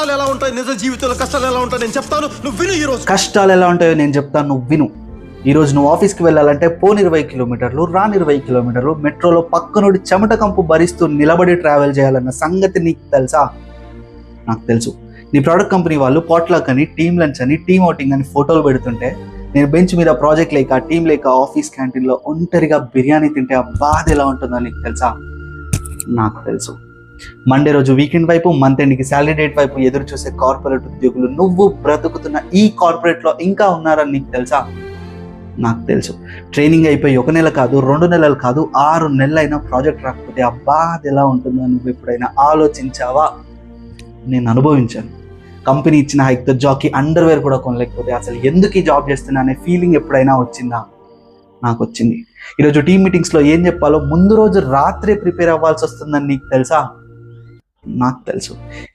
కష్టాలు ఎలా ఉంటాయి, నిజ జీవితంలో కష్టాలు ఎలా ఉంటాయి నేను చెప్తాను, నువ్వు విను. ఈ రోజు కష్టాలు ఎలా ఉంటాయో నేను చెప్తాను, నువ్వు విను. ఈరోజు నువ్వు ఆఫీస్కి వెళ్ళాలంటే పోని 20 కిలోమీటర్లు, రాని 20 కిలోమీటర్లు మెట్రోలో పక్కనుడి చెమట కంపు భరిస్తూ నిలబడి ట్రావెల్ చేయాలన్న సంగతి నీకు తెలుసా? నాకు తెలుసు. నీ ప్రోడక్ట్ కంపెనీ వాళ్ళు పాట్లాక్ అని, టీమ్ లంచ్ అని, టీమ్ అవుటింగ్ అని ఫోటోలు పెడుతుంటే నేను బెంచ్ మీద ప్రాజెక్ట్ లేక, టీం లేక ఆఫీస్ క్యాంటీన్లో ఒంటరిగా బిర్యానీ తింటే ఆ బాధ ఎలా ఉంటుందో నీకు తెలుసా? నాకు తెలుసు. మండే రోజు వీకెండ్ వైపు, మంత్ ఎండ్కి శాలరీ డేట్ వైపు ఎదురు చూసే కార్పొరేట్ ఉద్యోగులు నువ్వు బ్రతుకుతున్న ఈ కార్పొరేట్లో ఇంకా ఉన్నారని నీకు తెలుసా? నాకు తెలుసు. ట్రైనింగ్ అయిపోయి 1 నెల కాదు, 2 నెలలు కాదు, 6 నెలలైనా ప్రాజెక్ట్ రాకపోతే ఆ బాధ ఎలా ఉంటుందో నువ్వు ఎప్పుడైనా ఆలోచించావా? నేను అనుభవించాను. కంపెనీ ఇచ్చిన హైక్తో జాబ్కి అండర్వేర్ కూడా కొనలేకపోతే అసలు ఎందుకు ఈ జాబ్ చేస్తున్నా అనే ఫీలింగ్ ఎప్పుడైనా వచ్చిందా? నాకు వచ్చింది. ఈరోజు టీమ్ మీటింగ్స్లో ఏం చెప్పాలో ముందు రోజు రాత్రే ప్రిపేర్ అవ్వాల్సి వస్తుందని నీకు తెలుసా? నాకు తెలుసు.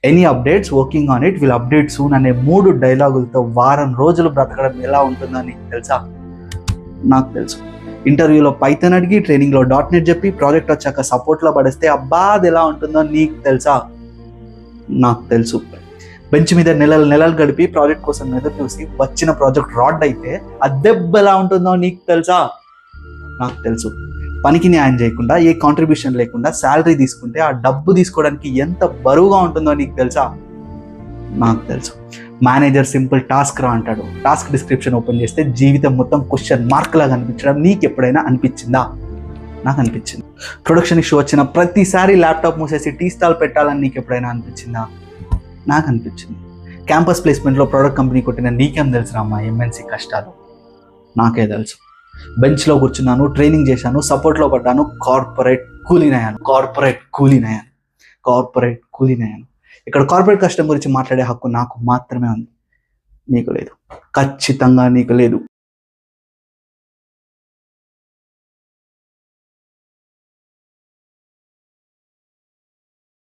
Any updates, working on it, will update soon అనే 3 డైలాగులతో వారం రోజులు బ్రతకడం ఎలా ఉంటుందో నీకు తెలుసా? నాకు తెలుసు. ఇంటర్వ్యూలో పైథాన్ అడిగి, ట్రైనింగ్లో .NET చెప్పి, ప్రాజెక్ట్ వచ్చాక సపోర్ట్లో పడేస్తే ఆ బాధ ఎలా ఉంటుందో నీకు తెలుసా? నాకు తెలుసు. బెంచ్ మీద నెలలు గడిపి ప్రాజెక్ట్ కోసం ఎదురు చూసి వచ్చిన ప్రాజెక్ట్ రాడ్ అయితే ఆ దెబ్బ ఎలా ఉంటుందో నీకు తెలుసా? నాకు తెలుసు. పనికి న్యాయం చేయకుండా, ఏ కాంట్రిబ్యూషన్ లేకుండా శాలరీ తీసుకుంటే ఆ డబ్బు తీసుకోవడానికి ఎంత బరువుగా ఉంటుందో నీకు తెలుసా? నాకు తెలుసు. మేనేజర్ సింపుల్ టాస్క్ రా అంటాడు, టాస్క్ డిస్క్రిప్షన్ ఓపెన్ చేస్తే జీవితం మొత్తం క్వశ్చన్ మార్క్ లాగా అనిపించడం నీకు ఎప్పుడైనా అనిపించిందా? నాకు అనిపించింది. ప్రొడక్షన్ ఇష్యూ వచ్చిన ప్రతిసారి ల్యాప్టాప్ మూసేసి టీ స్టాల్ పెట్టాలని నీకు ఎప్పుడైనా అనిపించిందా? నాకు అనిపించింది. క్యాంపస్ ప్లేస్మెంట్లో ప్రోడక్ట్ కంపెనీ కొట్టిన నీకేం తెలుసురా అమ్మా ఎంఎన్సీ కష్టాలు? నాకే తెలుసు. బెంచ్లో కూర్చున్నాను, ట్రైనింగ్ చేశాను, సపోర్ట్లో పడ్డాను, కార్పొరేట్ కూలీనయ్యాను. ఇక్కడ కార్పొరేట్ కష్టం గురించి మాట్లాడే హక్కు నాకు మాత్రమే ఉంది, నీకు లేదు. ఖచ్చితంగా నీకు లేదు.